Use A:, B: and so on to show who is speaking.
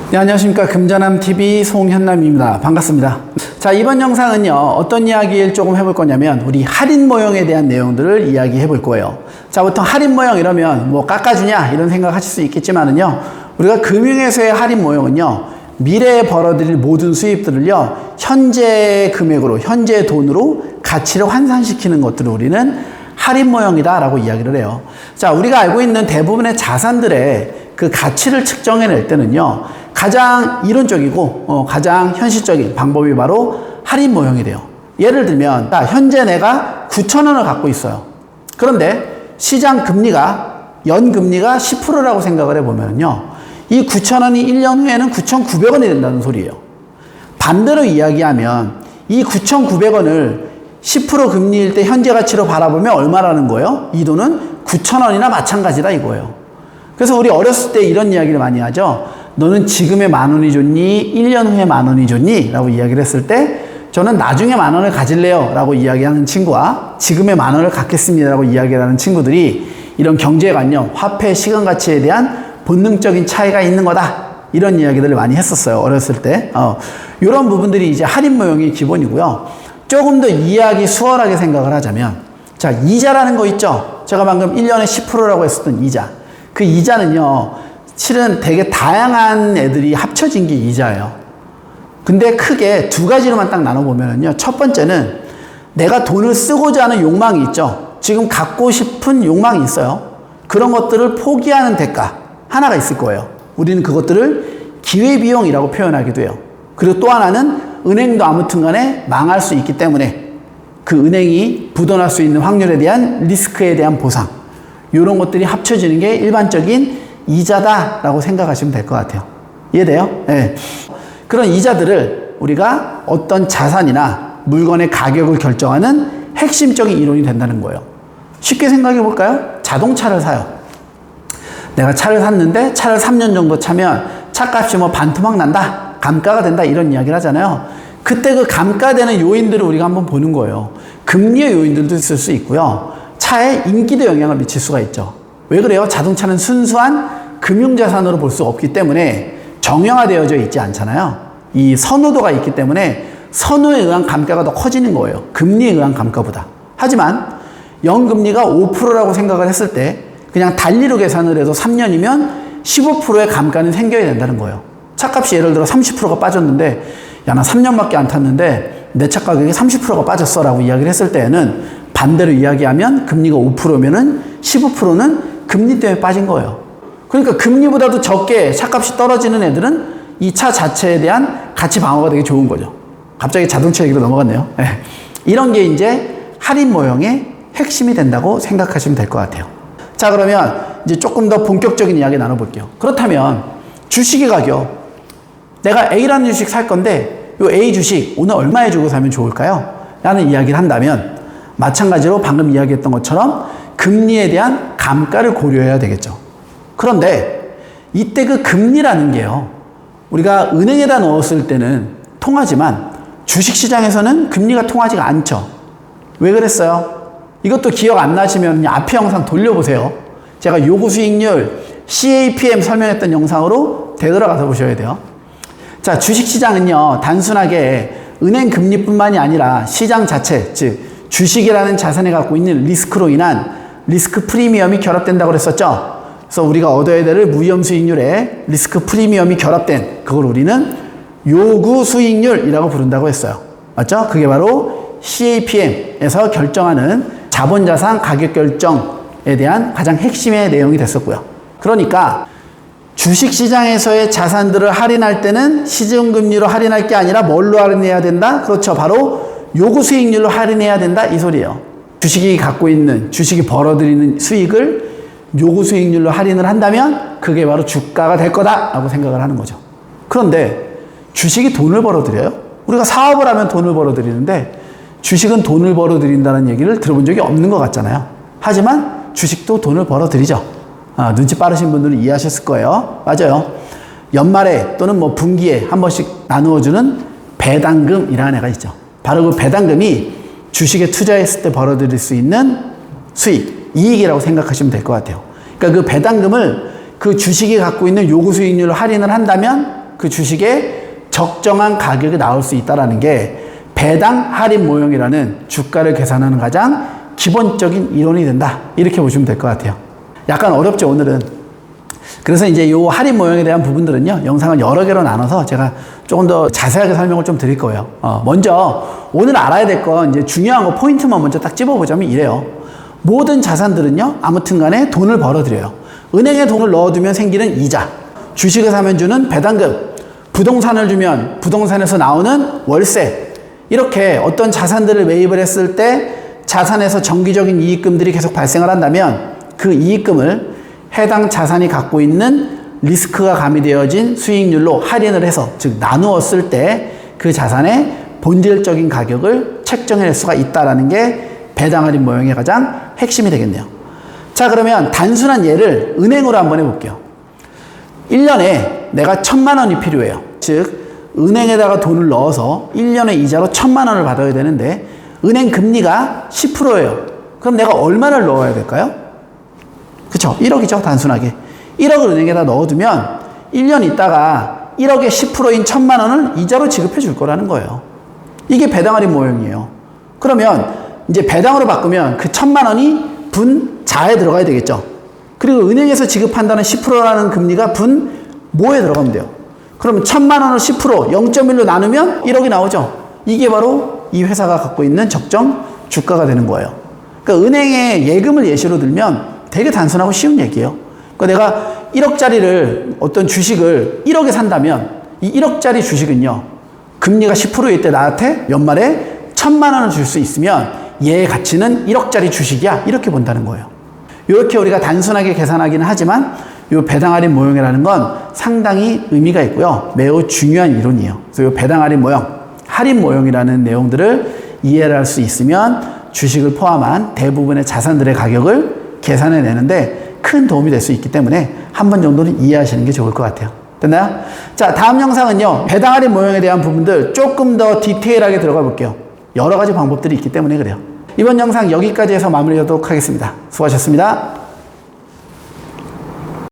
A: 네, 안녕하십니까. 금전함TV 송현남입니다. 반갑습니다. 자, 이번 영상은요, 어떤 이야기를 조금 해볼 거냐면, 우리 할인 모형에 대한 내용들을 이야기해 볼 거예요. 자, 보통 할인 모형 이러면 뭐 깎아주냐? 이런 생각 하실 수 있겠지만은요, 우리가 금융에서의 할인 모형은요, 미래에 벌어들일 모든 수입들을요, 현재 금액으로, 현재 돈으로 가치를 환산시키는 것들을 우리는 할인 모형이다라고 이야기를 해요. 자, 우리가 알고 있는 대부분의 자산들의 그 가치를 측정해낼 때는요, 가장 이론적이고 가장 현실적인 방법이 바로 할인 모형이 돼요. 예를 들면 현재 내가 9,000원을 갖고 있어요. 그런데 시장 금리가 연금리가 10%라고 생각을 해보면요, 이 9,000원이 1년 후에는 9,900원이 된다는 소리예요. 반대로 이야기하면 이 9,900원을 10% 금리일 때 현재 가치로 바라보면 얼마라는 거예요? 이 돈은 9,000원이나 마찬가지다 이거예요. 그래서 우리 어렸을 때 이런 이야기를 많이 하죠. 너는 지금의 10,000원이 좋니? 1년 후에 10,000원이 좋니? 라고 이야기를 했을 때 저는 나중에 10,000원을 가질래요 라고 이야기하는 친구와 지금의 10,000원을 갖겠습니다 라고 이야기를 하는 친구들이 이런 경제관념, 화폐, 시간가치에 대한 본능적인 차이가 있는 거다, 이런 이야기들을 많이 했었어요, 어렸을 때. 이런 부분들이 이제 할인 모형이 기본이고요. 조금 더 이해하기 수월하게 생각을 하자면, 자, 이자라는 거 있죠? 제가 방금 1년에 10%라고 했었던 이자. 그 이자는요, 실은 되게 다양한 애들이 합쳐진 게 이자예요. 근데 크게 두 가지로만 딱 나눠보면요, 첫 번째는 내가 돈을 쓰고자 하는 욕망이 있죠. 지금 갖고 싶은 욕망이 있어요. 그런 것들을 포기하는 대가 하나가 있을 거예요. 우리는 그것들을 기회비용이라고 표현하기도 해요. 그리고 또 하나는 은행도 아무튼 간에 망할 수 있기 때문에 그 은행이 부도날 수 있는 확률에 대한 리스크에 대한 보상, 이런 것들이 합쳐지는 게 일반적인 이자다라고 생각하시면 될 것 같아요. 이해돼요? 네. 그런 이자들을 우리가 어떤 자산이나 물건의 가격을 결정하는 핵심적인 이론이 된다는 거예요. 쉽게 생각해 볼까요? 자동차를 사요. 내가 차를 샀는데 차를 3년 정도 차면 차값이 뭐 반토막 난다, 감가가 된다, 이런 이야기를 하잖아요. 그때 그 감가되는 요인들을 우리가 한번 보는 거예요. 금리의 요인들도 있을 수 있고요, 차에 인기도 영향을 미칠 수가 있죠. 왜 그래요? 자동차는 순수한 금융자산으로 볼 수 없기 때문에 정형화되어져 있지 않잖아요. 이 선호도가 있기 때문에 선호에 의한 감가가 더 커지는 거예요, 금리에 의한 감가보다. 하지만 연금리가 5%라고 생각을 했을 때 그냥 달리로 계산을 해도 3년이면 15%의 감가는 생겨야 된다는 거예요. 차값이 예를 들어 30%가 빠졌는데, 야, 나 3년밖에 안 탔는데 내 차 가격이 30%가 빠졌어 라고 이야기를 했을 때에는 반대로 이야기하면 금리가 5%면은 15%는 금리 때문에 빠진 거예요. 그러니까 금리보다도 적게 차값이 떨어지는 애들은 이 차 자체에 대한 가치 방어가 되게 좋은 거죠. 갑자기 자동차 얘기로 넘어갔네요. 네. 이런 게 이제 할인 모형의 핵심이 된다고 생각하시면 될 것 같아요. 자, 그러면 이제 조금 더 본격적인 이야기 나눠볼게요. 그렇다면 주식의 가격, 내가 A라는 주식 살 건데 이 A 주식 오늘 얼마에 주고 사면 좋을까요? 라는 이야기를 한다면 마찬가지로 방금 이야기했던 것처럼 금리에 대한 감가를 고려해야 되겠죠. 그런데 이때 그 금리라는 게요, 우리가 은행에다 넣었을 때는 통하지만 주식시장에서는 금리가 통하지가 않죠. 왜 그랬어요? 이것도 기억 안 나시면 앞에 영상 돌려보세요. 제가 요구 수익률 CAPM 설명했던 영상으로 되돌아가서 보셔야 돼요. 자, 주식시장은요, 단순하게 은행 금리뿐만이 아니라 시장 자체, 즉 주식이라는 자산에 갖고 있는 리스크로 인한 리스크 프리미엄이 결합된다고 그랬었죠. 그래서 우리가 얻어야 될 무위험 수익률에 리스크 프리미엄이 결합된 그걸 우리는 요구 수익률이라고 부른다고 했어요. 맞죠? 그게 바로 CAPM에서 결정하는 자본자산 가격 결정에 대한 가장 핵심의 내용이 됐었고요. 그러니까 주식시장에서의 자산들을 할인할 때는 시중금리로 할인할 게 아니라 뭘로 할인해야 된다? 그렇죠. 바로 요구 수익률로 할인해야 된다, 이 소리예요. 주식이 갖고 있는, 주식이 벌어들이는 수익을 요구 수익률로 할인을 한다면 그게 바로 주가가 될 거다라고 생각을 하는 거죠. 그런데 주식이 돈을 벌어들여요? 우리가 사업을 하면 돈을 벌어들이는데 주식은 돈을 벌어들인다는 얘기를 들어본 적이 없는 것 같잖아요. 하지만 주식도 돈을 벌어들이죠. 눈치 빠르신 분들은 이해하셨을 거예요. 맞아요. 연말에 또는 뭐 분기에 한 번씩 나누어주는 배당금이라는 애가 있죠. 바로 그 배당금이 주식에 투자했을 때 벌어들일 수 있는 수익, 이익이라고 생각하시면 될 것 같아요. 그러니까 그 배당금을 그 주식이 갖고 있는 요구 수익률로 할인을 한다면 그 그 주식의 적정한 가격이 나올 수 있다는 게 배당 할인 모형이라는 주가를 계산하는 가장 기본적인 이론이 된다. 이렇게 보시면 될 것 같아요. 약간 어렵죠, 오늘은. 그래서 이제 이 할인 모형에 대한 부분들은요, 영상을 여러 개로 나눠서 제가 조금 더 자세하게 설명을 좀 드릴 거예요. 먼저 오늘 알아야 될 건 이제 중요한 거 포인트만 먼저 딱 집어보자면 이래요. 모든 자산들은요, 아무튼 간에 돈을 벌어들여요. 은행에 돈을 넣어두면 생기는 이자, 주식을 사면 주는 배당금, 부동산을 주면 부동산에서 나오는 월세, 이렇게 어떤 자산들을 매입을 했을 때 자산에서 정기적인 이익금들이 계속 발생을 한다면 그 이익금을 해당 자산이 갖고 있는 리스크가 가미되어진 수익률로 할인을 해서, 즉 나누었을 때 그 자산의 본질적인 가격을 책정해낼 수가 있다는 게 배당 할인 모형의 가장 핵심이 되겠네요. 자, 그러면 단순한 예를 은행으로 한번 해볼게요. 1년에 내가 1,000만 원이 필요해요. 즉 은행에다가 돈을 넣어서 1년에 이자로 1,000만 원을 받아야 되는데 은행 금리가 10%예요. 그럼 내가 얼마를 넣어야 될까요? 그쵸? 1억이죠, 단순하게. 1억을 은행에다 넣어두면 1년 있다가 1억의 10%인 1,000만 원을 이자로 지급해 줄 거라는 거예요. 이게 배당 할인 모형이에요. 그러면 이제 배당으로 바꾸면 그 1,000만 원이 분자에 들어가야 되겠죠. 그리고 은행에서 지급한다는 10%라는 금리가 분 뭐에 들어가면 돼요. 그럼 1,000만 원을 10%, 0.1로 나누면 1억이 나오죠. 이게 바로 이 회사가 갖고 있는 적정 주가가 되는 거예요. 그러니까 은행의 예금을 예시로 들면 되게 단순하고 쉬운 얘기예요. 그러니까 내가 1억짜리를 어떤 주식을 1억에 산다면 이 1억짜리 주식은요, 금리가 10%일 때 나한테 연말에 1,000만 원을 줄 수 있으면 얘의 가치는 1억짜리 주식이야, 이렇게 본다는 거예요. 이렇게 우리가 단순하게 계산하기는 하지만 이 배당 할인 모형이라는 건 상당히 의미가 있고요, 매우 중요한 이론이에요. 그래서 이 배당 할인 모형, 할인 모형이라는 내용들을 이해를 할 수 있으면 주식을 포함한 대부분의 자산들의 가격을 계산해 내는데 큰 도움이 될 수 있기 때문에 한 번 정도는 이해하시는 게 좋을 것 같아요. 됐나요? 자, 다음 영상은요, 배당 할인 모형에 대한 부분들 조금 더 디테일하게 들어가 볼게요. 여러 가지 방법들이 있기 때문에 그래요. 이번 영상 여기까지 해서 마무리하도록 하겠습니다. 수고하셨습니다.